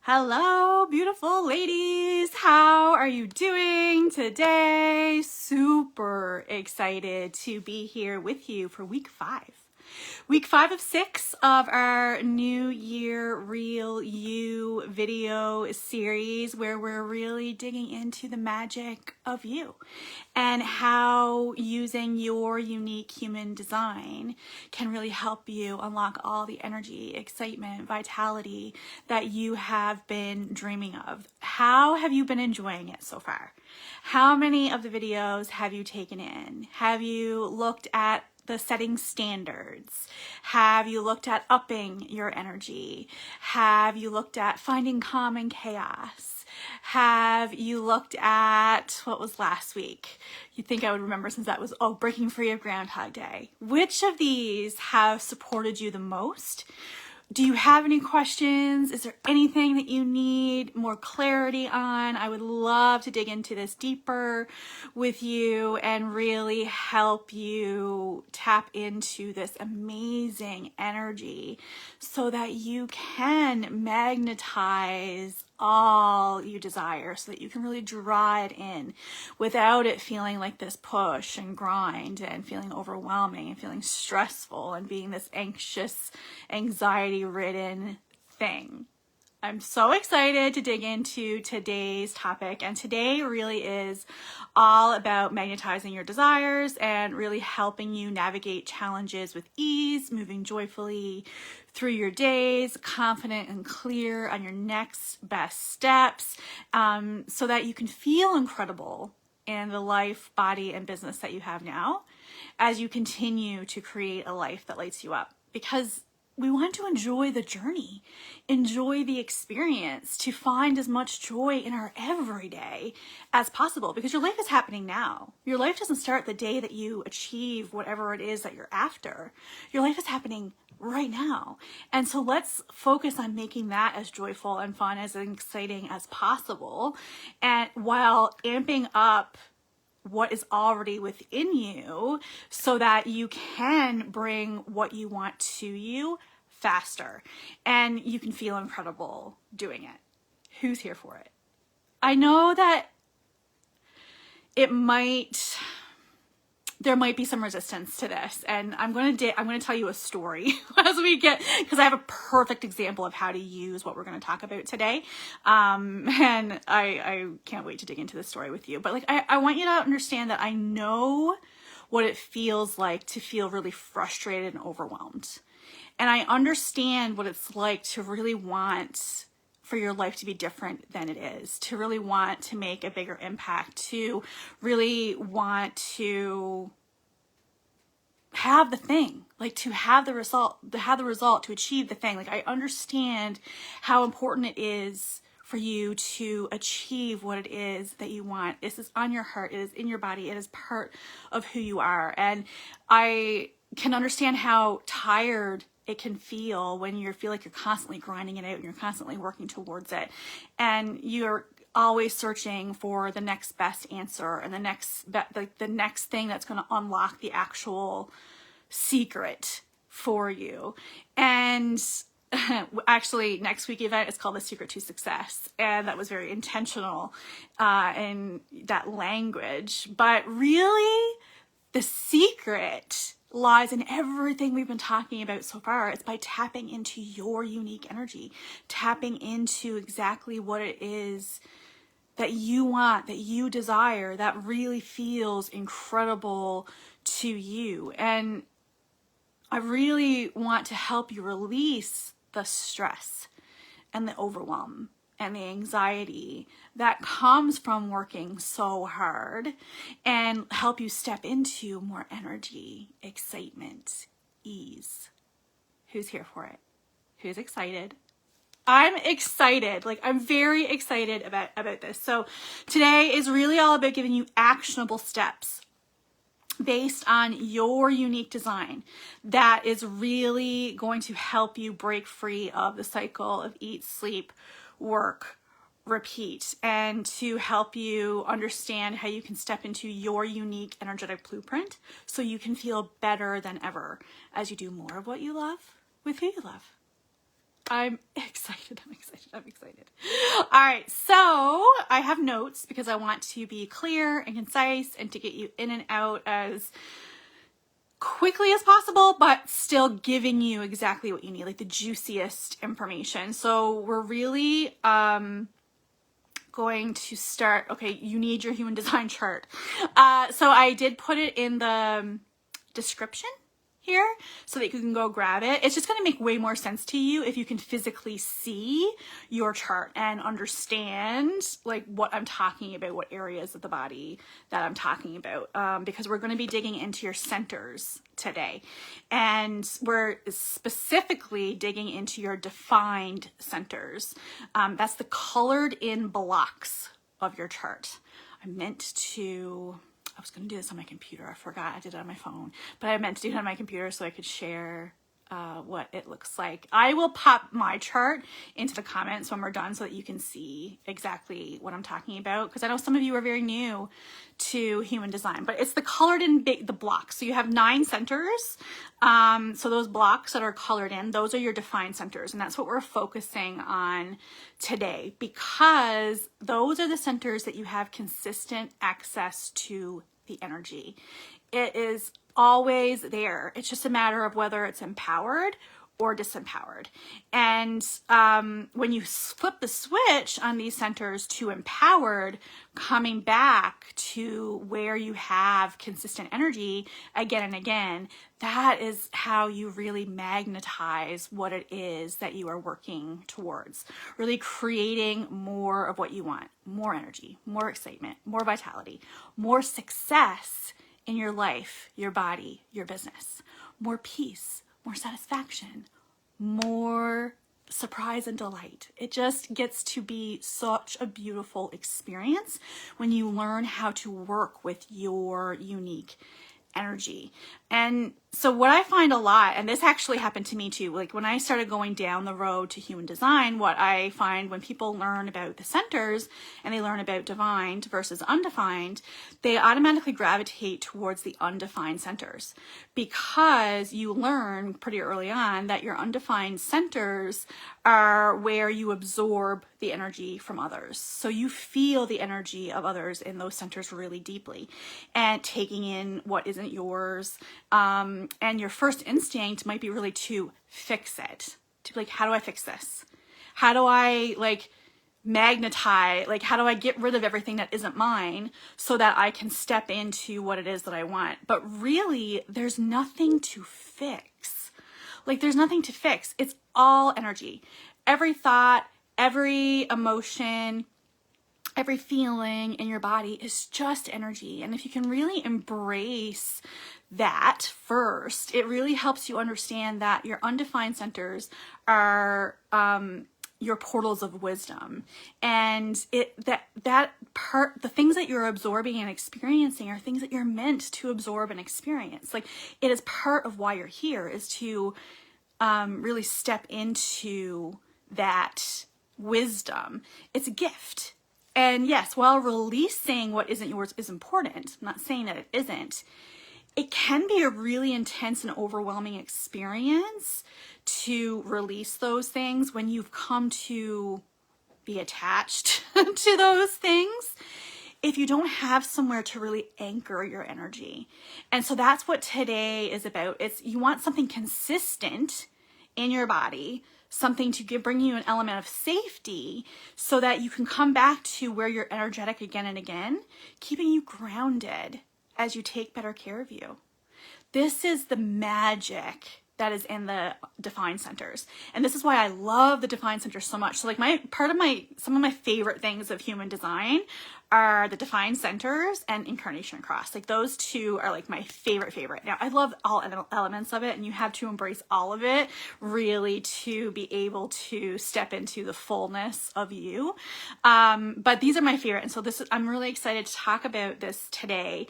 Hello, beautiful ladies. How are you doing today? Super excited to be here with you for week 5. Week 5 of 6 of our New Year Real You video series, where we're really digging into the magic of you and how using your unique human design can really help you unlock all the energy, excitement, vitality that you have been dreaming of. How have you been enjoying it so far? How many of the videos have you taken in? Have you looked at the setting standards? Have you looked at upping your energy? Have you looked at finding calm in chaos? Have you looked at, what was last week? You'd think I would remember since that was, breaking free of Groundhog Day. Which of these have supported you the most? Do you have any questions? Is there anything that you need more clarity on? I would love to dig into this deeper with you and really help you tap into this amazing energy so that you can magnetize all you desire, so that you can really draw it in without it feeling like this push and grind and feeling overwhelming and feeling stressful and being this anxious, anxiety-ridden thing. I'm so excited to dig into today's topic, and today really is all about magnetizing your desires and really helping you navigate challenges with ease, moving joyfully through your days, confident and clear on your next best steps, so that you can feel incredible in the life, body, and business that you have now as you continue to create a life that lights you up. Because we want to enjoy the journey, enjoy the experience, to find as much joy in our everyday as possible, because your life is happening now. Your life doesn't start the day that you achieve whatever it is that you're after. Your life is happening right now. And so let's focus on making that as joyful and fun, as exciting as possible, and while amping up what is already within you so that you can bring what you want to you faster and you can feel incredible doing it. Who's here for it? I know that there might be some resistance to this, and I'm going to tell you a story as we get, because I have a perfect example of how to use what we're going to talk about today. And I can't wait to dig into this story with you. But I want you to understand that I know what it feels like to feel really frustrated and overwhelmed. And I understand what it's like to really want for your life to be different than it is, to really want to make a bigger impact, to really want to have the thing, to have the result, to achieve the thing. I understand how important it is for you to achieve what it is that you want. This is on your heart, it is in your body, it is part of who you are. And I can understand how tired it can feel when you feel like you're constantly grinding it out and you're constantly working towards it, and you're always searching for the next best answer and the next thing that's going to unlock the actual secret for you. And actually, next week event is called The Secret to Success, and that was very intentional in that language. But really, the secret lies in everything we've been talking about so far. It's by tapping into your unique energy, tapping into exactly what it is that you want, that you desire, that really feels incredible to you. And I really want to help you release the stress and the overwhelm and the anxiety that comes from working so hard, and help you step into more energy, excitement, ease. Who's here for it? Who's excited? I'm excited. I'm very excited about this. So today is really all about giving you actionable steps based on your unique design that is really going to help you break free of the cycle of eat, sleep, work, repeat, and to help you understand how you can step into your unique energetic blueprint so you can feel better than ever as you do more of what you love with who you love. I'm excited. All right, so I have notes because I want to be clear and concise and to get you in and out as quickly as possible, but still giving you exactly what you need, like the juiciest information. So we're really going to start. Okay, you need your human design chart. So I did put it in the description here so that you can go grab it. It's just going to make way more sense to you if you can physically see your chart and understand like what I'm talking about, what areas of the body that I'm talking about, because we're going to be digging into your centers today, and we're specifically digging into your defined centers. That's the colored in blocks of your chart. I was going to do this on my computer. I forgot I did it on my phone, but I meant to do it on my computer so I could share what it looks like. I will pop my chart into the comments when we're done so that you can see exactly what I'm talking about, because I know some of you are very new to human design, but it's the colored in the blocks. So you have 9 centers. So those blocks that are colored in, those are your defined centers. And that's what we're focusing on today, because those are the centers that you have consistent access to the energy. It is always there. It's just a matter of whether it's empowered or disempowered. And when you flip the switch on these centers to empowered, coming back to where you have consistent energy again and again, that is how you really magnetize what it is that you are working towards. Really creating more of what you want. More energy, more excitement, more vitality, more success in your life, your body, your business, more peace, more satisfaction, more surprise and delight. It just gets to be such a beautiful experience when you learn how to work with your unique energy. And so what I find a lot, and this actually happened to me too, like when I started going down the road to human design, what I find when people learn about the centers and they learn about defined versus undefined, they automatically gravitate towards the undefined centers, because you learn pretty early on that your undefined centers are where you absorb the energy from others. So you feel the energy of others in those centers really deeply and taking in what isn't yours. And your first instinct might be really to fix it, to be like, how do I fix this? How do I magnetize, how do I get rid of everything that isn't mine so that I can step into what it is that I want? But really, there's nothing to fix. There's nothing to fix. It's all energy. Every thought, every emotion, every feeling in your body is just energy. And if you can really embrace that first, it really helps you understand that your undefined centers are your portals of wisdom. And that part, the things that you're absorbing and experiencing are things that you're meant to absorb and experience. It is part of why you're here, is to really step into that wisdom. It's a gift. And yes, while releasing what isn't yours is important, I'm not saying that it isn't, it can be a really intense and overwhelming experience to release those things when you've come to be attached to those things, if you don't have somewhere to really anchor your energy. And so that's what today is about. You want something consistent in your body, something to bring you an element of safety so that you can come back to where you're energetic again and again, keeping you grounded as you take better care of you. This is the magic that is in the defined centers. And this is why I love the defined centers so much. So some of my favorite things of human design are the defined centers and incarnation cross. Those two are my favorite. Now I love all elements of it, and you have to embrace all of it really to be able to step into the fullness of you. But these are my favorite. And so I'm really excited to talk about this today,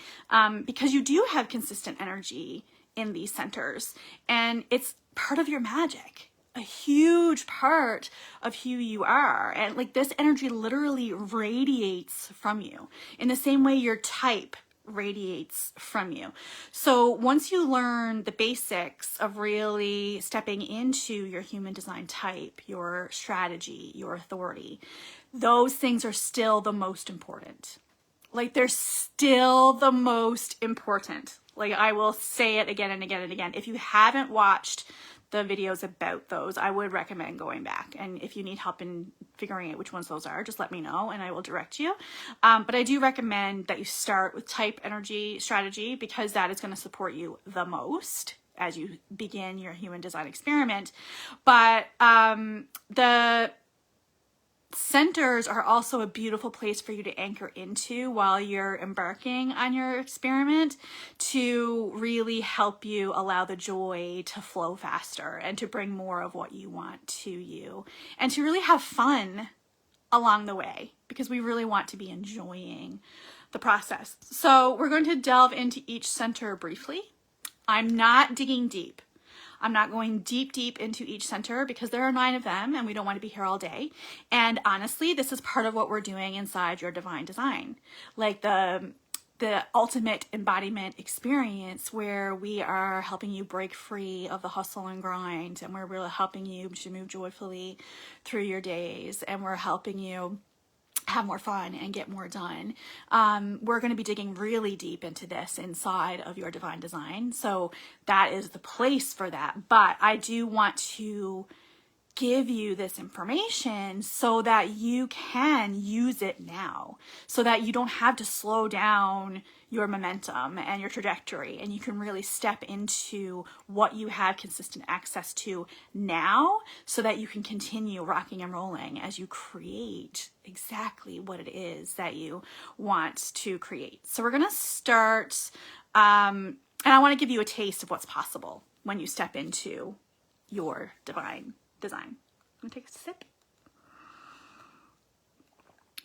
because you do have consistent energy in these centers, and it's part of your magic, a huge part of who you are. And this energy literally radiates from you in the same way your type radiates from you. So once you learn the basics of really stepping into your human design type, your strategy, your authority, those things are still the most important. Like, they're still the most important. Like, I will say it again and again and again. If you haven't watched the videos about those, I would recommend going back. And if you need help in figuring out which ones those are, just let me know and I will direct you. But I do recommend that you start with type, energy, strategy, because that is going to support you the most as you begin your human design experiment. But the centers are also a beautiful place for you to anchor into while you're embarking on your experiment, to really help you allow the joy to flow faster and to bring more of what you want to you, and to really have fun along the way, because we really want to be enjoying the process. So we're going to delve into each center briefly. I'm not digging deep. I'm not going deep into each center because there are 9 of them and we don't want to be here all day. And honestly, this is part of what we're doing inside your divine design. Like the ultimate embodiment experience, where we are helping you break free of the hustle and grind, and we're really helping you to move joyfully through your days, and we're helping you have more fun and get more done. We're going to be digging really deep into this inside of your divine design. So that is the place for that. But I do want to give you this information so that you can use it now, so that you don't have to slow down your momentum and your trajectory, and you can really step into what you have consistent access to now, so that you can continue rocking and rolling as you create exactly what it is that you want to create. So we're going to start, and I want to give you a taste of what's possible when you step into your divine design. I'm gonna take a sip.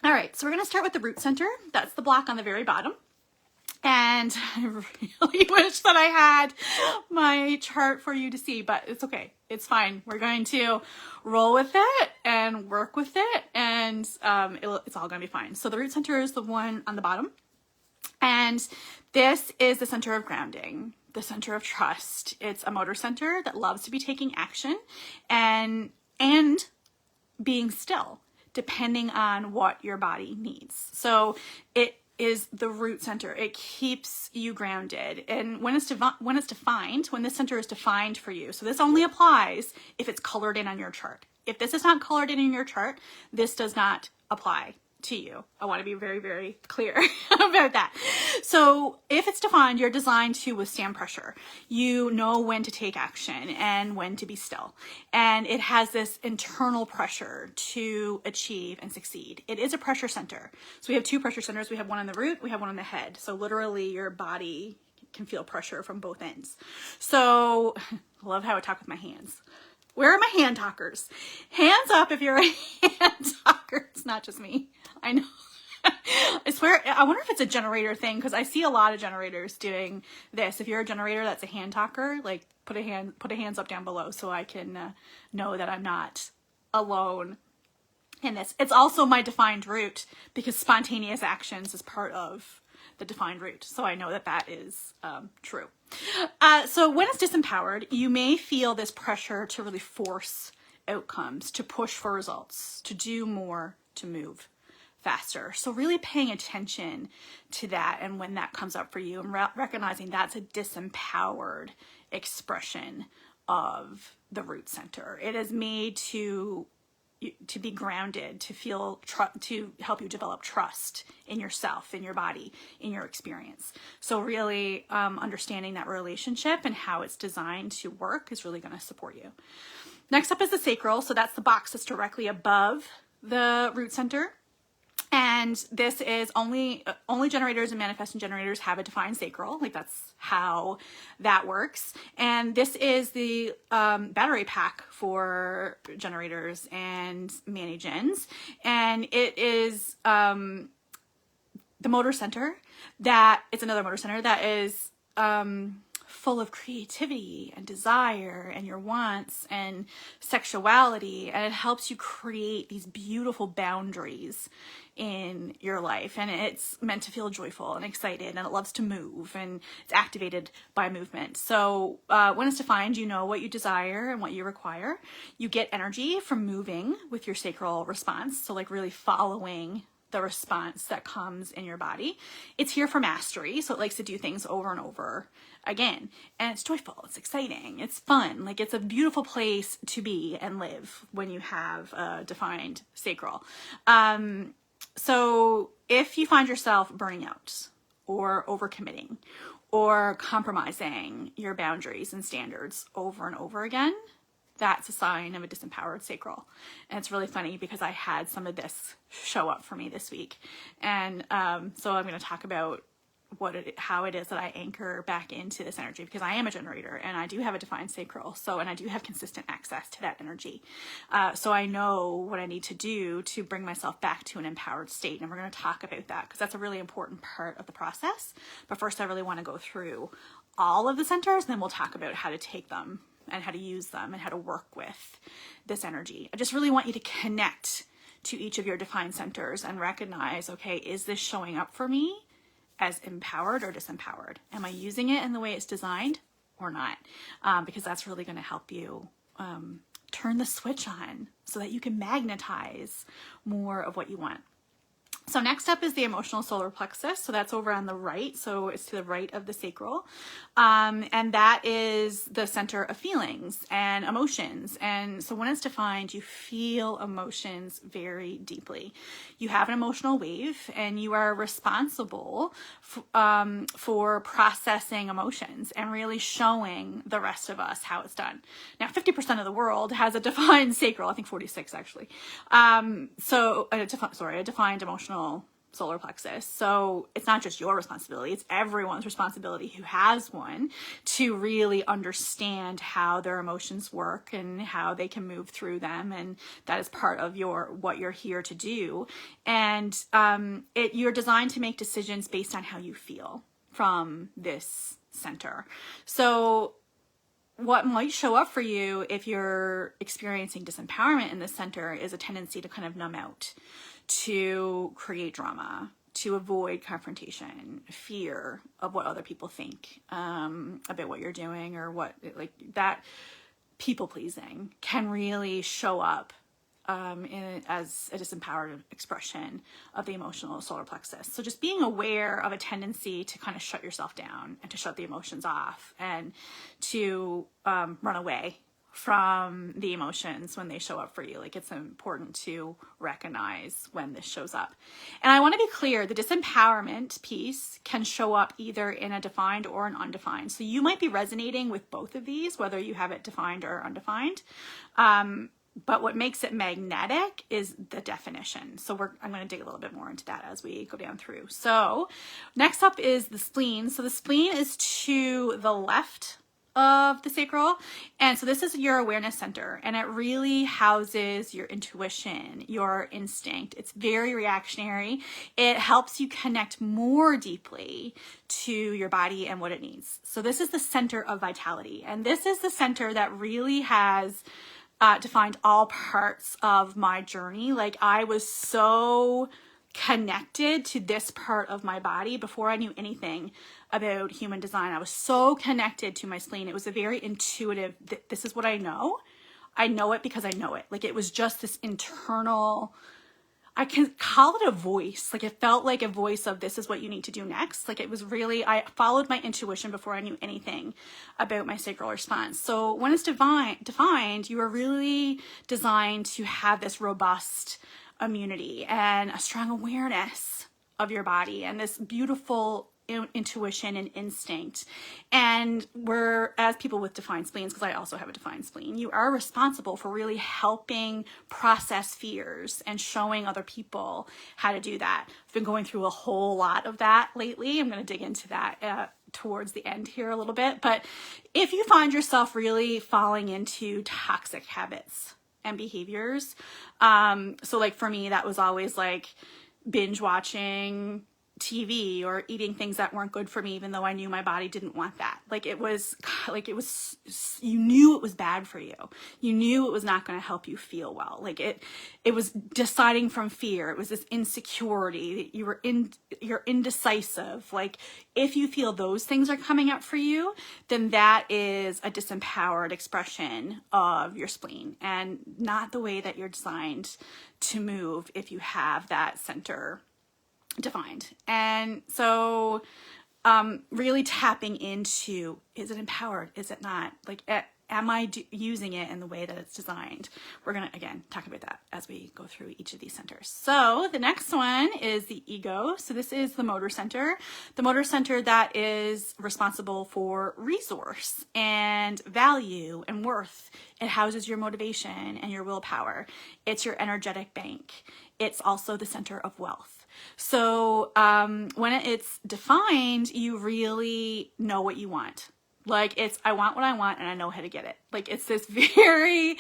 All right, so we're gonna start with the root center. That's the block on the very bottom. And I really wish that I had my chart for you to see, but it's okay. It's fine. We're going to roll with it and work with it, and it's all gonna be fine. So the root center is the one on the bottom. And this is the center of grounding, the center of trust. It's a motor center that loves to be taking action and being still, depending on what your body needs. So it is the root center. It keeps you grounded. And when this center is defined for you, so this only applies if it's colored in on your chart. If this is not colored in your chart, this does not apply to you. I want to be very, very clear about that. So if it's defined, you're designed to withstand pressure. You know when to take action and when to be still. And it has this internal pressure to achieve and succeed. It is a pressure center. So we have 2 pressure centers. We have one on the root, we have one on the head. So literally your body can feel pressure from both ends. So I love how I talk with my hands. Where are my hand talkers? Hands up if you're a hand talker. It's not just me. I know. I swear, I wonder if it's a generator thing, because I see a lot of generators doing this. If you're a generator that's a hand talker, like put a hands up down below so I can know that I'm not alone in this. It's also my defined root, because spontaneous actions is part of the defined root. So I know that that is true. So when it's disempowered, you may feel this pressure to really force outcomes, to push for results, to do more, to move faster. So really paying attention to that, and when that comes up for you, and recognizing that's a disempowered expression of the root center. It is made to be grounded, to feel, to help you develop trust in yourself, in your body, in your experience. So really understanding that relationship and how it's designed to work is really going to support you. Next up is the sacral. So that's the box that's directly above the root center. And this is only generators and manifesting generators have a defined sacral. Like, that's how that works. And this is the battery pack for generators and mani-gens. And it is the motor center that, it's another motor center that is full of creativity and desire and your wants and sexuality, and it helps you create these beautiful boundaries in your life, and it's meant to feel joyful and excited, and it loves to move, and it's activated by movement. So when it's defined, you know what you desire and what you require. You get energy from moving with your sacral response, so like really following the response that comes in your body. It's here for mastery, so it likes to do things over and over again, and it's joyful, it's exciting, it's fun. Like, it's a beautiful place to be and live when you have a defined sacral. So if you find yourself burning out or overcommitting or compromising your boundaries and standards over and over again, that's a sign of a disempowered sacral. And it's really funny because I had some of this show up for me this week. And so I'm going to talk about how it is that I anchor back into this energy, because I am a generator and I do have a defined sacral. And I do have consistent access to that energy. So I know what I need to do to bring myself back to an empowered state. And we're going to talk about that because that's a really important part of the process. But first, I really want to go through all of the centers, and then we'll talk about how to take them and how to use them and how to work with this energy. I just really want you to connect to each of your defined centers and recognize, okay, is this showing up for me as empowered or disempowered? Am I using it in the way it's designed or not? Because that's really going to help you turn the switch on so that you can magnetize more of what you want. So next up is the emotional solar plexus. So that's over on the right. So it's to the right of the sacral. And that is the center of feelings and emotions. And so when it's defined, you feel emotions very deeply. You have an emotional wave, and you are responsible for processing emotions and really showing the rest of us how it's done. Now, 50% of the world has a defined sacral. I think 46 actually. A defined emotional solar plexus. So it's not just your responsibility, it's everyone's responsibility who has one to really understand how their emotions work and how they can move through them. And that is part of what you're here to do. And you're designed to make decisions based on how you feel from this center. So what might show up for you if you're experiencing disempowerment in this center is a tendency to kind of numb out, to create drama, to avoid confrontation, fear of what other people think about what you're doing, or like that people pleasing can really show up as a disempowered expression of the emotional solar plexus. So just being aware of a tendency to kind of shut yourself down and to shut the emotions off and to run away from the emotions when they show up for you. Like, it's important to recognize when this shows up. And I want to be clear, the disempowerment piece can show up either in a defined or an undefined. So you might be resonating with both of these, whether you have it defined or undefined. But what makes it magnetic is the definition. So I'm going to dig a little bit more into that as we go down through. So next up is the spleen. So the spleen is to the left of the sacral. And so this is your awareness center, and it really houses your intuition, your instinct. It's very reactionary. It helps you connect more deeply to your body and what it needs. So this is the center of vitality. And this is the center that really has defined all parts of my journey. Like, I was so connected to this part of my body before I knew anything about human design. I was so connected to my spleen. It was a very intuitive, this is what I know. I know it because I know it. Like, it was just this internal, I can call it a voice. Like, it felt like a voice of, this is what you need to do next. Like, it was really, I followed my intuition before I knew anything about my sacral response. So when it's defined, you are really designed to have this robust immunity and a strong awareness of your body and this beautiful intuition and instinct. And as people with defined spleens, because I also have a defined spleen, you are responsible for really helping process fears and showing other people how to do that. I've been going through a whole lot of that lately. I'm going to dig into that towards the end here a little bit. But if you find yourself really falling into toxic habits and behaviors, so like for me, that was always like binge watching TV or eating things that weren't good for me, even though I knew my body didn't want that. It was, you knew it was bad for you. You knew it was not going to help you feel well. It was deciding from fear. It was this insecurity that you're indecisive. If you feel those things are coming up for you, then that is a disempowered expression of your spleen and not the way that you're designed to move if you have that center defined. And so really tapping into, is it empowered? Is it not? Am I using it in the way that it's designed? We're going to, again, talk about that as we go through each of these centers. So the next one is the ego. So this is the motor center. The motor center that is responsible for resource and value and worth. It houses your motivation and your willpower. It's your energetic bank. It's also the center of wealth. So when it's defined, you really know what you want. I want what I want and I know how to get it. It's this very,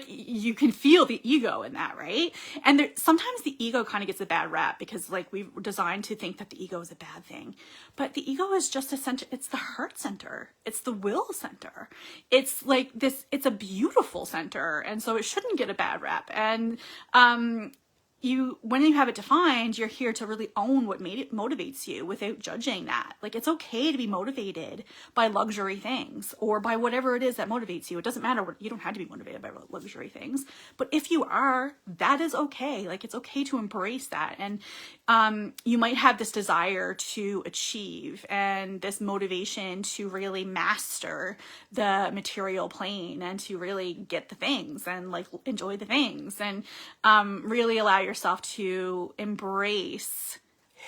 you can feel the ego in that, right? And sometimes the ego kind of gets a bad rap because we've designed to think that the ego is a bad thing. But the ego is just a center. It's the heart center. It's the will center. It's it's a beautiful center. And so it shouldn't get a bad rap. And, when you have it defined, you're here to really own what motivates you without judging that. It's okay to be motivated by luxury things or by whatever it is that motivates you. It doesn't matter you don't have to be motivated by luxury things, but if you are, that is okay. It's okay to embrace that. And you might have this desire to achieve and this motivation to really master the material plane and to really get the things and enjoy the things and really allow yourself to embrace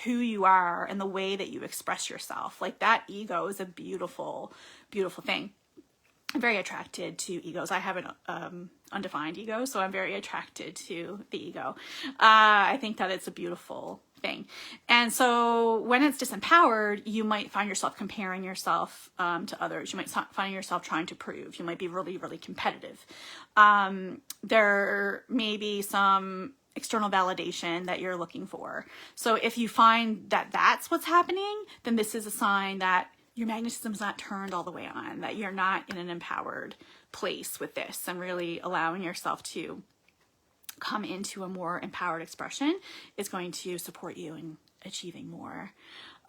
who you are and the way that you express yourself. That ego is a beautiful, beautiful thing. I'm very attracted to egos. I have an undefined ego, so I'm very attracted to the ego. I think that it's a beautiful thing. And so when it's disempowered, you might find yourself comparing yourself to others. You might find yourself trying to prove. You might be really, really competitive. There may be some external validation that you're looking for. So if you find that that's what's happening, then this is a sign that your magnetism is not turned all the way on, that you're not in an empowered place with this, and really allowing yourself to come into a more empowered expression is going to support you in achieving more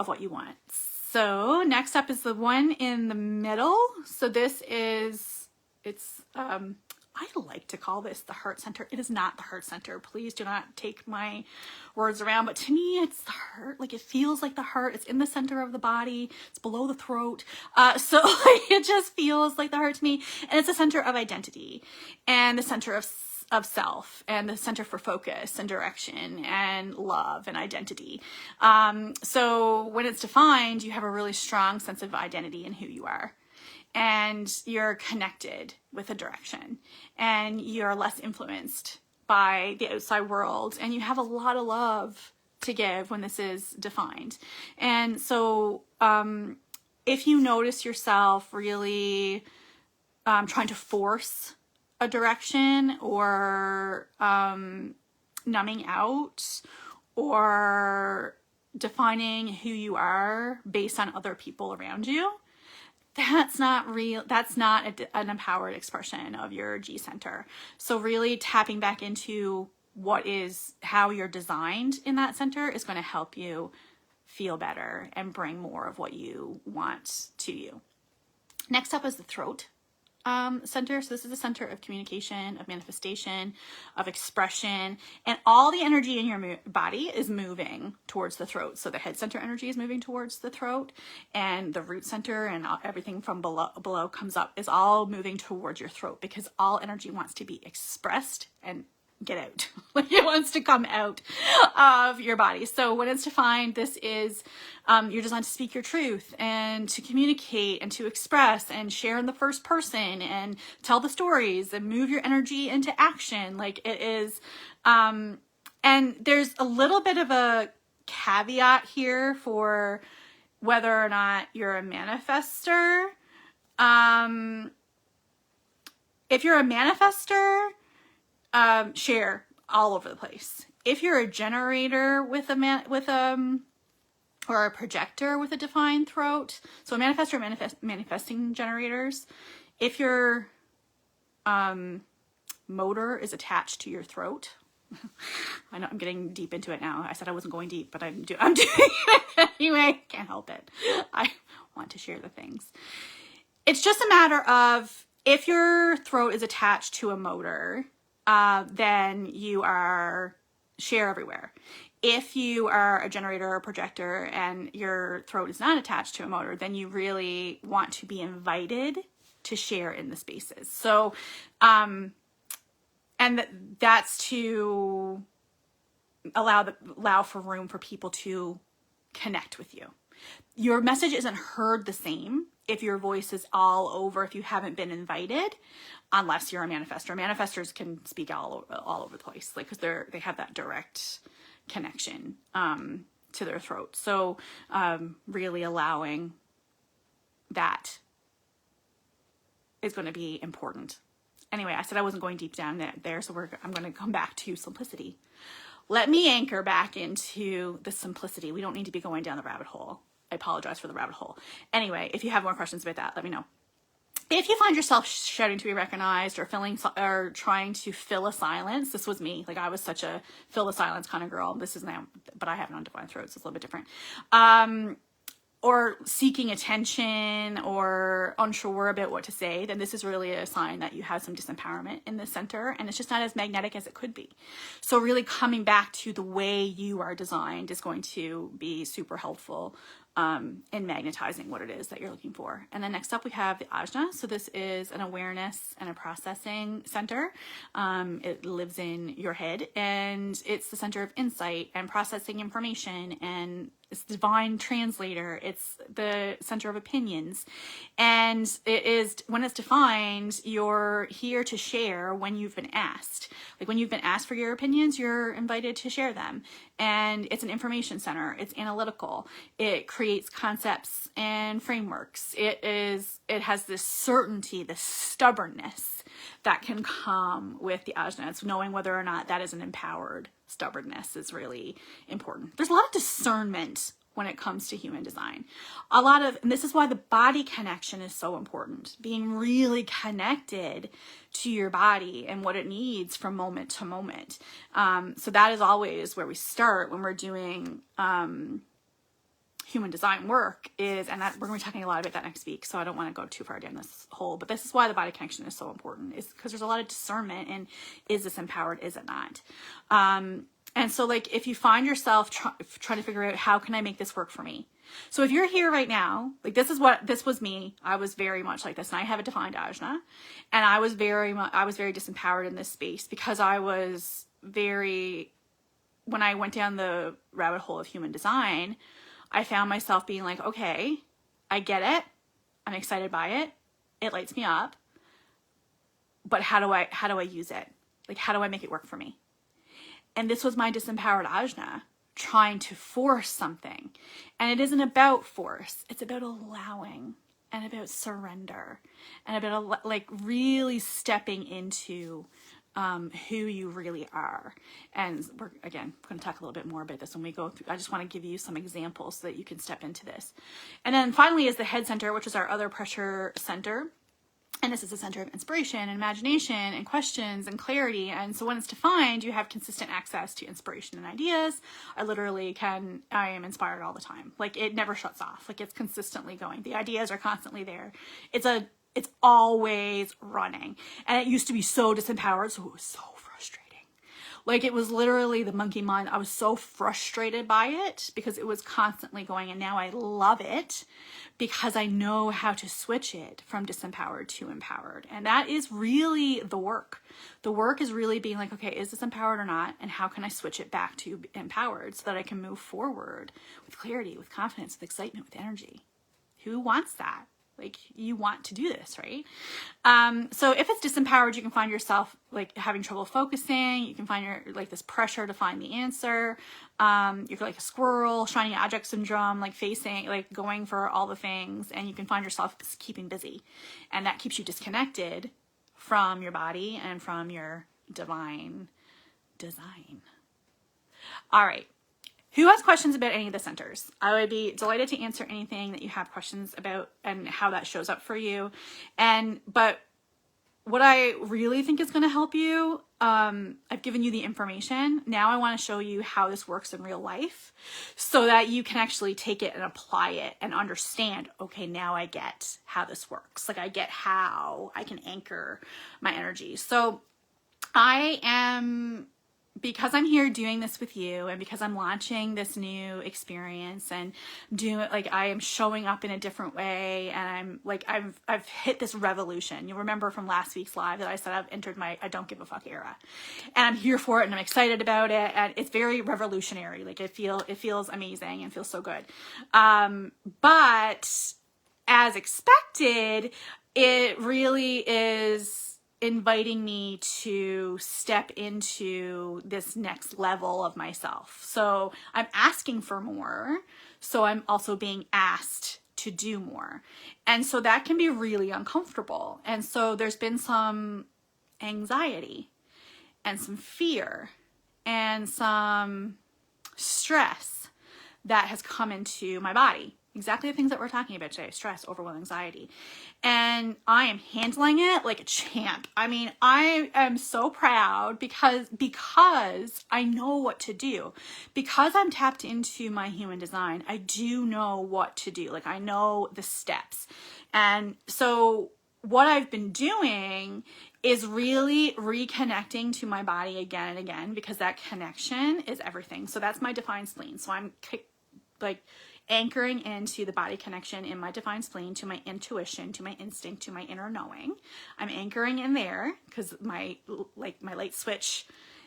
of what you want. So next up is the one in the middle. So this is, I like to call this the heart center. It is not the heart center. Please do not take my words around. But to me, it's the heart. It feels like the heart. It's in the center of the body. It's below the throat. So it just feels like the heart to me. And it's a center of identity and the center of self and the center for focus and direction and love and identity. So when it's defined, you have a really strong sense of identity in who you are. And you're connected with a direction and you're less influenced by the outside world, and you have a lot of love to give when this is defined. And so if you notice yourself really trying to force a direction or numbing out or defining who you are based on other people around you, that's not real. That's not an empowered expression of your G center. So really tapping back into how you're designed in that center is going to help you feel better and bring more of what you want to you. Next up is the throat center. So this is the center of communication, of manifestation, of expression, and all the energy in your body is moving towards the throat. So the head center energy is moving towards the throat, and the root center and everything from below comes up is all moving towards your throat, because all energy wants to be expressed and get out. It wants to come out of your body. So when it's defined, this is you're designed to speak your truth and to communicate and to express and share in the first person and tell the stories and move your energy into action. It is and there's a little bit of a caveat here for whether or not you're a manifester. If you're a manifester, share all over the place. If you're a generator with a or a projector with a defined throat. So a manifestor, manifesting generators, if your motor is attached to your throat, I know I'm getting deep into it now. I said I wasn't going deep, but I'm doing it anyway. Can't help it. I want to share the things. It's just a matter of, if your throat is attached to a motor, then you are share everywhere. If you are a generator or projector and your throat is not attached to a motor, then you really want to be invited to share in the spaces. So, and that's to allow for room for people to connect with you. Your message isn't heard the same if your voice is all over, if you haven't been invited, unless you're a manifestor. Manifestors can speak all over the place, like, because they have that direct connection to their throat. So really allowing that is going to be important. Anyway, I said I wasn't going deep down there, so I'm going to come back to simplicity. Let me anchor back into the simplicity. We don't need to be going down the rabbit hole. I apologize for the rabbit hole. Anyway, if you have more questions about that, let me know. If you find yourself shouting to be recognized or trying to fill a silence, this was me. Like, I was such a fill a silence kind of girl. This is now, but I have an undefined throat, so it's a little bit different. Or seeking attention or unsure about what to say, then this is really a sign that you have some disempowerment in the center, and it's just not as magnetic as it could be. So really coming back to the way you are designed is going to be super helpful in magnetizing what it is that you're looking for. And then next up we have the ajna. So this is an awareness and a processing center. It lives in your head, and it's the center of insight and processing information, and it's the divine translator. It's the center of opinions. And it is, when it's defined, you're here to share when you've been asked. Like, when you've been asked for your opinions, you're invited to share them. And it's an information center. It's analytical. It creates concepts and frameworks. It has this certainty, this stubbornness that can come with the ajna. It's knowing whether or not that is an empowered stubbornness is really important. There's a lot of discernment when it comes to human design. And this is why the body connection is so important. Being really connected to your body and what it needs from moment to moment. So that is always where we start when we're doing human design work and that we're going to be talking a lot about that next week. So I don't want to go too far down this hole, but this is why the body connection is so important, is because there's a lot of discernment and is this empowered? Is it not? And so, like, if you find yourself trying to figure out, how can I make this work for me? So if you're here right now, like, this was me. I was very much like this, and I have a defined ajna, and I was very disempowered in this space because when I went down the rabbit hole of human design, I found myself being like, okay, I get it. I'm excited by it. It lights me up. But how do I use it? Like, how do I make it work for me? And this was my disempowered ajna trying to force something. And it isn't about force. It's about allowing and about surrender and about, like, really stepping into who you really are. And we're going to talk a little bit more about this when we go through. I just want to give you some examples so that you can step into this. And then finally is the head center, which is our other pressure center. And this is a center of inspiration and imagination and questions and clarity. And so when it's defined, you have consistent access to inspiration and ideas. I am inspired all the time. Like, it never shuts off. Like, it's consistently going. The ideas are constantly there. It's always running. And it used to be so disempowered, so it was so frustrating. Like, it was literally the monkey mind. I was so frustrated by it because it was constantly going, and now I love it because I know how to switch it from disempowered to empowered. And that is really the work. The work is really being like, okay, is this empowered or not? And how can I switch it back to empowered so that I can move forward with clarity, with confidence, with excitement, with energy? Who wants that? Like, you want to do this, right? So if it's disempowered, you can find yourself, like, having trouble focusing. You can find this pressure to find the answer. You're like a squirrel, shiny object syndrome, like going for all the things. And you can find yourself keeping busy. And that keeps you disconnected from your body and from your divine design. All right. Who has questions about any of the centers? I would be delighted to answer anything that you have questions about and how that shows up for you. But what I really think is going to help you, I've given you the information. Now I want to show you how this works in real life so that you can actually take it and apply it and understand, okay, now I get how this works. Like I get how I can anchor my energy. So because I'm here doing this with you and because I'm launching this new experience and I am showing up in a different way, and I've hit this revolution. You'll remember from last week's live that I said I've entered my I don't give a fuck era, and I'm here for it and I'm excited about it, and it's very revolutionary. Like it feels amazing and feels so good. But as expected, it really is inviting me to step into this next level of myself. So I'm asking for more. So I'm also being asked to do more. And so that can be really uncomfortable. And so there's been some anxiety and some fear and some stress that has come into my body. Exactly the things that we're talking about today: stress, overwhelm, anxiety. And I am handling it like a champ. I mean, I am so proud because I know what to do. Because I'm tapped into my human design, I do know what to do. Like I know the steps. And so what I've been doing is really reconnecting to my body again and again, because that connection is everything. So that's my defined spleen. So I'm anchoring into the body connection in my divine spleen, to my intuition, to my instinct, to my inner knowing. I'm anchoring in there because my light switch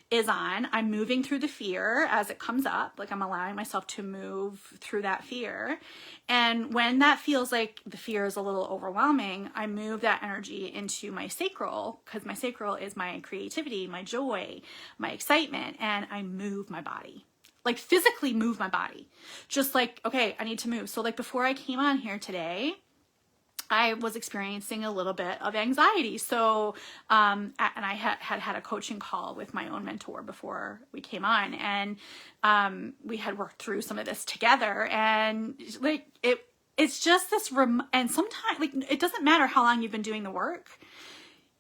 is on. I'm moving through the fear as it comes up. Like I'm allowing myself to move through that fear. And when that feels like the fear is a little overwhelming, I move that energy into my sacral, because my sacral is my creativity, my joy, my excitement, and I move my body. Like physically move my body. Just like, okay, I need to move. So like before I came on here today, I was experiencing a little bit of anxiety. So, and I had a coaching call with my own mentor before we came on, and we had worked through some of this together, and like it's just this, and sometimes like it doesn't matter how long you've been doing the work.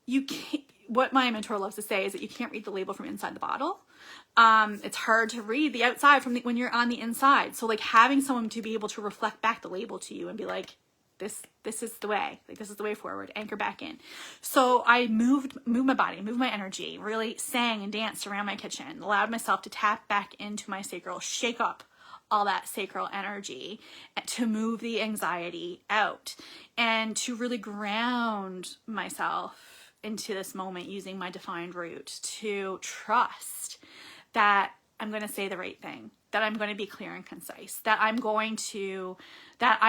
You can't, what my mentor loves to say is that you can't read the label from inside the bottle. It's hard to read the outside from when you're on the inside. So like having someone to be able to reflect back the label to you and be like, this is the way, like this is the way forward, anchor back in. So I moved my body, moved my energy, really sang and danced around my kitchen, allowed myself to tap back into my sacral, shake up all that sacral energy to move the anxiety out and to really ground myself into this moment using my defined root, to trust that I'm going to say the right thing, that I'm going to be clear and concise, that I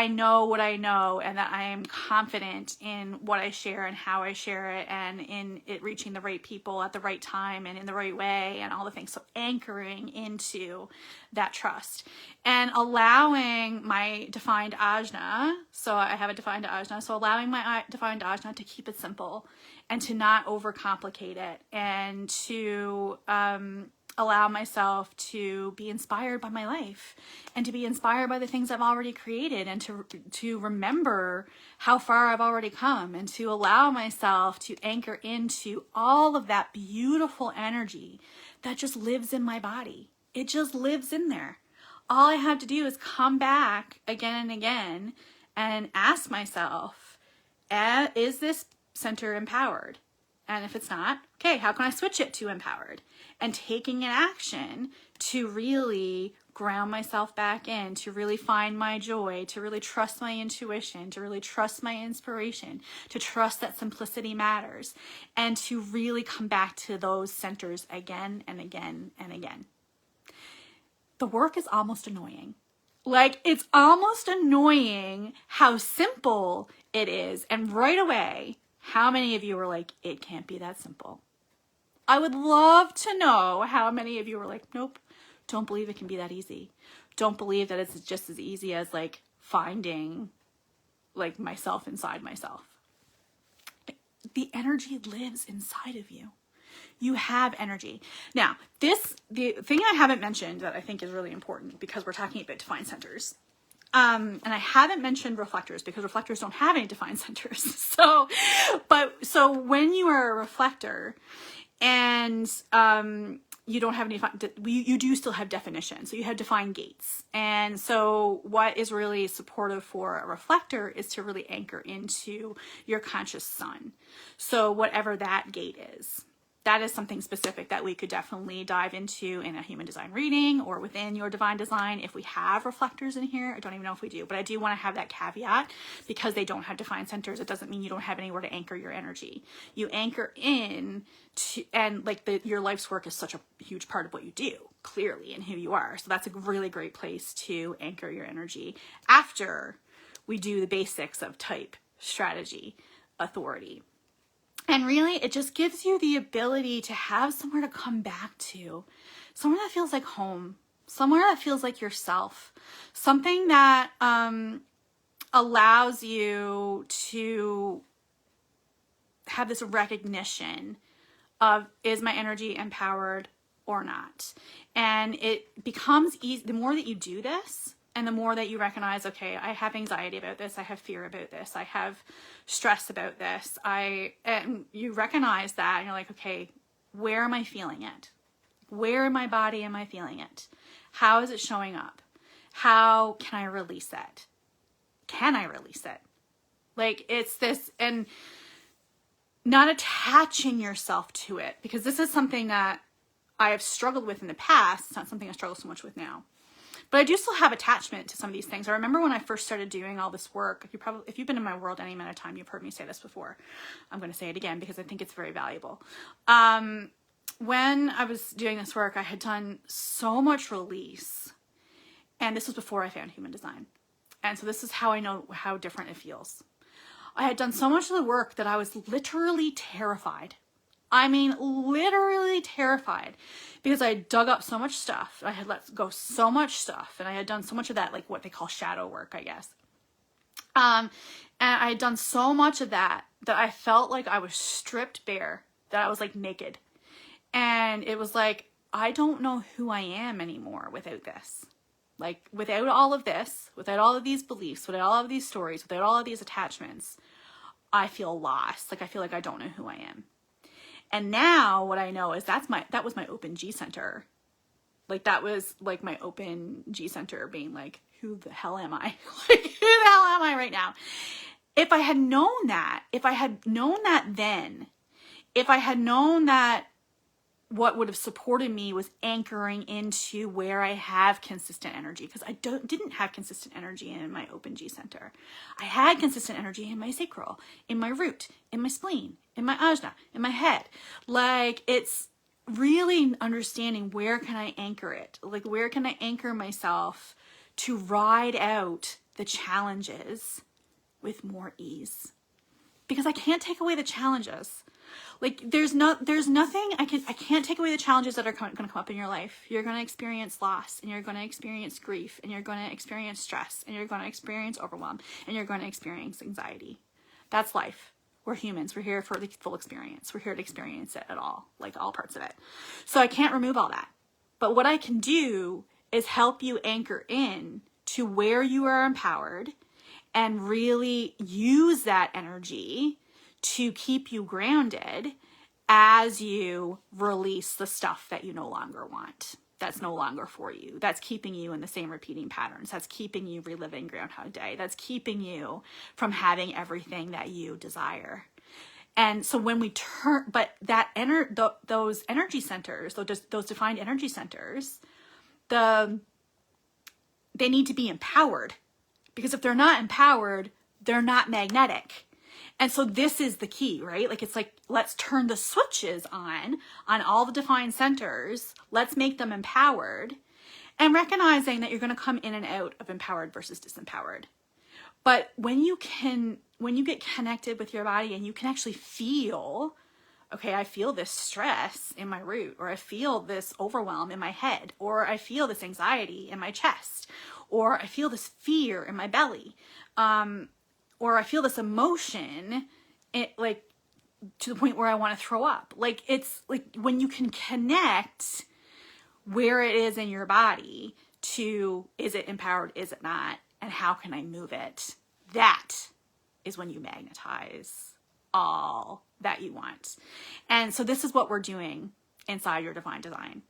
know what I know, and that I am confident in what I share and how I share it, and in it reaching the right people at the right time and in the right way and all the things. So anchoring into that trust and allowing my defined ajna. So I have a defined ajna. So allowing my defined ajna to keep it simple and to not overcomplicate it, and to allow myself to be inspired by my life and to be inspired by the things I've already created, and to remember how far I've already come, and to allow myself to anchor into all of that beautiful energy that just lives in my body. It just lives in there. All I have to do is come back again and again and ask myself, is this center empowered? And if it's not, okay, how can I switch it to empowered? And taking an action to really ground myself back in, to really find my joy, to really trust my intuition, to really trust my inspiration, to trust that simplicity matters, and to really come back to those centers again and again and again. The work is almost annoying. Like, it's almost annoying how simple it is. And right away, how many of you were like, it can't be that simple? I would love to know how many of you were like, nope, don't believe it can be that easy. Don't believe that it's just as easy as like finding like myself inside myself. The energy lives inside of you. You have energy. Now, the thing I haven't mentioned that I think is really important, because we're talking about defined centers. And I haven't mentioned reflectors, because reflectors don't have any defined centers. So when you are a reflector and, you don't have any, you do still have definition. So you have defined gates. And so what is really supportive for a reflector is to really anchor into your conscious sun. So whatever that gate is, that is something specific that we could definitely dive into in a human design reading or within your divine design. If we have reflectors in here, I don't even know if we do, but I do want to have that caveat, because they don't have defined centers. It doesn't mean you don't have anywhere to anchor your energy. You anchor in to, and like your life's work is such a huge part of what you do, clearly, and who you are. So that's a really great place to anchor your energy after we do the basics of type, strategy, authority. And really, it just gives you the ability to have somewhere to come back to, somewhere that feels like home, somewhere that feels like yourself, something that allows you to have this recognition of, is my energy empowered or not? And it becomes easy the more that you do this, and the more that you recognize, okay, I have anxiety about this, I have fear about this, I have stress about this, and you recognize that, and you're like, okay, where am I feeling it? Where in my body am I feeling it? How is it showing up? How can I release it? Can I release it? Like, it's this, and not attaching yourself to it, because this is something that I have struggled with in the past. It's not something I struggle so much with now. But I do still have attachment to some of these things. I remember when I first started doing all this work, if you've been in my world any amount of time, you've heard me say this before. I'm going to say it again because I think it's very valuable. When I was doing this work, I had done so much release. And this was before I found human design. And so this is how I know how different it feels. I had done so much of the work that I was literally terrified. I mean, literally terrified, because I had dug up so much stuff. I had let go so much stuff, and I had done so much of that, like what they call shadow work, I guess. And I had done so much of that I felt like I was stripped bare, that I was like naked. And it was like, I don't know who I am anymore without this. Like, without all of this, without all of these beliefs, without all of these stories, without all of these attachments, I feel lost. Like, I feel like I don't know who I am. And now what I know is that was my open G center. Like, that was like my open G center being like, who the hell am I? Like, who the hell am I right now? If I had known that then, if I had known that what would have supported me was anchoring into where I have consistent energy, because I didn't have consistent energy in my open G center. I had consistent energy in my sacral, in my root, in my spleen, in my ajna, in my head. Like, it's really understanding, where can I anchor it? Like, where can I anchor myself to ride out the challenges with more ease? Because I can't take away the challenges. Like, there's nothing, I can't take away the challenges that are going to come up in your life. You're going to experience loss, and you're going to experience grief, and you're going to experience stress, and you're going to experience overwhelm, and you're going to experience anxiety. That's life. We're humans. We're here for the full experience. We're here to experience it at all, like all parts of it. So I can't remove all that. But what I can do is help you anchor in to where you are empowered and really use that energy to keep you grounded as you release the stuff that you no longer want, that's no longer for you, that's keeping you in the same repeating patterns, that's keeping you reliving Groundhog Day, that's keeping you from having everything that you desire. And so when we turn, but that those energy centers, those defined energy centers, they need to be empowered, because if they're not empowered, they're not magnetic. And so this is the key, right? Like, it's like, let's turn the switches on all the defined centers. Let's make them empowered, and recognizing that you're going to come in and out of empowered versus disempowered. But when you get connected with your body and you can actually feel, okay, I feel this stress in my root, or I feel this overwhelm in my head, or I feel this anxiety in my chest, or I feel this fear in my belly, or I feel this emotion, like to the point where I want to throw up. Like, it's like when you can connect where it is in your body to, is it empowered, is it not, and how can I move it? That is when you magnetize all that you want. And so this is what we're doing inside your divine design.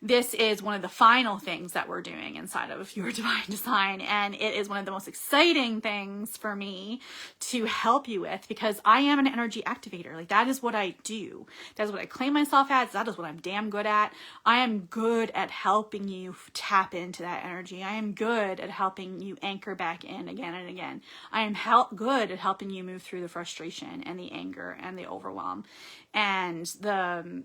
This is one of the final things that we're doing inside of your divine design. And it is one of the most exciting things for me to help you with, because I am an energy activator. Like, that is what I do. That is what I claim myself as. That is what I'm damn good at. I am good at helping you tap into that energy. I am good at helping you anchor back in again and again. I am good at helping you move through the frustration and the anger and the overwhelm and the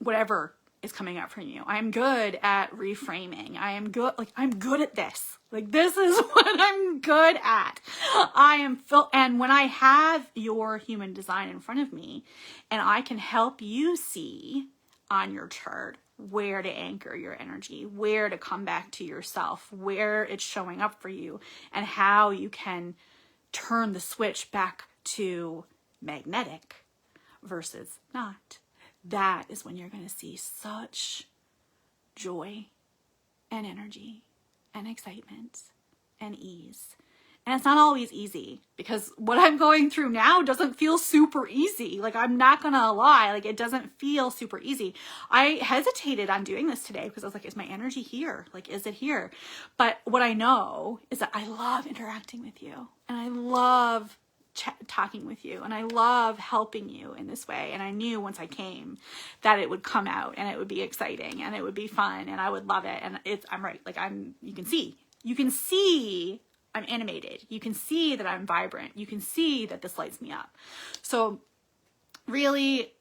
whatever is coming up from you. I'm good at reframing. I'm good at this. Like, this is what I'm good at. And when I have your human design in front of me, and I can help you see on your chart where to anchor your energy, where to come back to yourself, where it's showing up for you, and how you can turn the switch back to magnetic versus not. That is when you're going to see such joy and energy and excitement and ease. And it's not always easy, because what I'm going through now doesn't feel super easy. Like, I'm not going to lie. Like, it doesn't feel super easy. I hesitated on doing this today because I was like, is my energy here? Like, is it here? But what I know is that I love interacting with you, and I love talking with you, and I love helping you in this way. And I knew once I came that it would come out, and it would be exciting, and it would be fun, and I would love it. And I'm right. Like, you can see I'm animated. You can see that I'm vibrant. You can see that this lights me up. So really,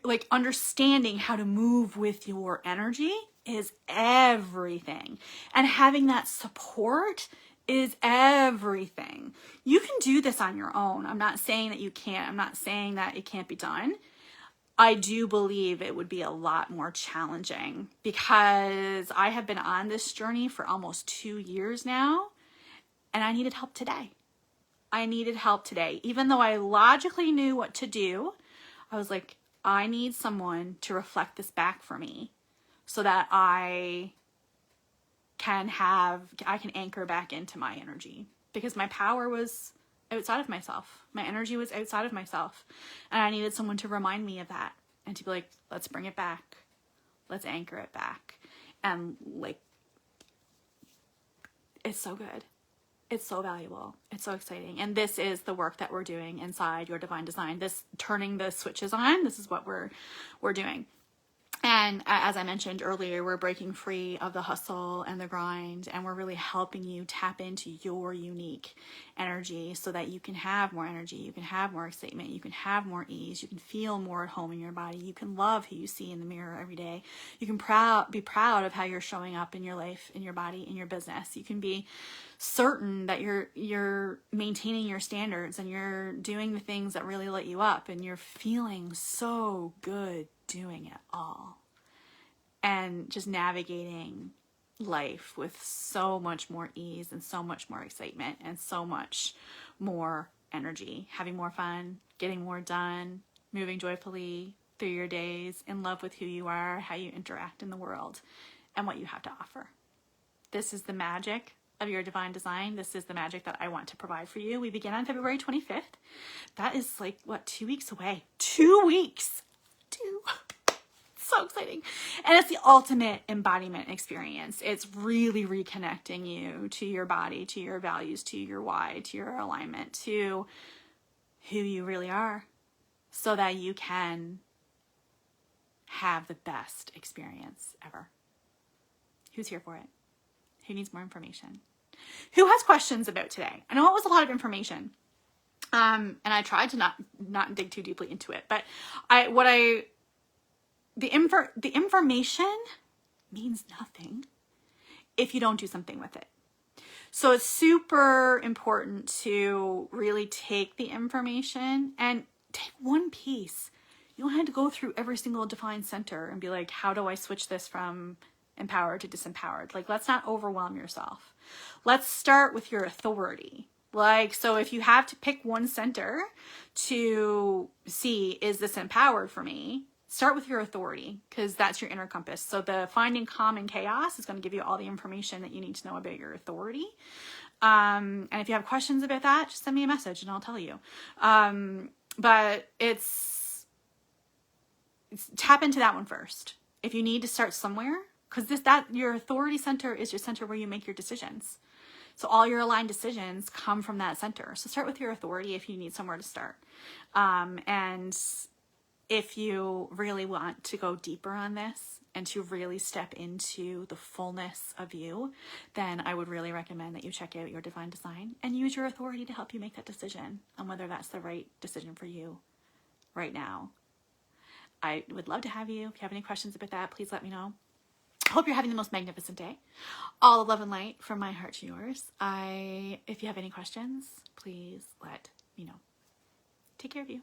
like, understanding how to move with your energy is everything. And having that support is everything. You can do this on your own. I'm not saying that you can't. I'm not saying that it can't be done. I do believe it would be a lot more challenging, because I have been on this journey for almost 2 years now, and I needed help today. Even though I logically knew what to do, I was like, I need someone to reflect this back for me so that I can anchor back into my energy, because my power was outside of myself. My energy was outside of myself. And I needed someone to remind me of that, and to be like, let's bring it back. Let's anchor it back. And like, it's so good. It's so valuable. It's so exciting. And this is the work that we're doing inside your divine design. This turning the switches on, this is what we're doing. And as I mentioned earlier, we're breaking free of the hustle and the grind, and we're really helping you tap into your unique energy so that you can have more energy, you can have more excitement, you can have more ease, you can feel more at home in your body, you can love who you see in the mirror every day, you can be proud of how you're showing up in your life, in your body, in your business. You can be certain that you're maintaining your standards, and you're doing the things that really light you up, and you're feeling so good doing it all, and just navigating life with so much more ease and so much more excitement and so much more energy, having more fun, getting more done, moving joyfully through your days, in love with who you are, how you interact in the world, and what you have to offer. This is the magic of your divine design. This is the magic that I want to provide for you. We begin on February 25th. That is like, 2 weeks away. 2 weeks. So exciting. And it's the ultimate embodiment experience. It's really reconnecting you to your body, to your values, to your why, to your alignment, to who you really are, so that you can have the best experience ever. Who's here for it? Who needs more information? Who has questions about today? I know it was a lot of information. And I tried to not dig too deeply into it, but the information means nothing if you don't do something with it. So it's super important to really take the information and take one piece. You don't have to go through every single defined center and be like, how do I switch this from empowered to disempowered? Like, let's not overwhelm yourself. Let's start with your authority. Like, so if you have to pick one center to see, is this empowered for me? Start with your authority, because that's your inner compass. So the finding calm in chaos is going to give you all the information that you need to know about your authority. And if you have questions about that, just send me a message and I'll tell you. But it's tap into that one first. If you need to start somewhere, because your authority center is your center where you make your decisions. So all your aligned decisions come from that center. So start with your authority if you need somewhere to start. And if you really want to go deeper on this and to really step into the fullness of you, then I would really recommend that you check out your divine design and use your authority to help you make that decision on whether that's the right decision for you right now. I would love to have you. If you have any questions about that, please let me know. I hope you're having the most magnificent day. All the love and light from my heart to yours. If you have any questions, please let me know. Take care of you.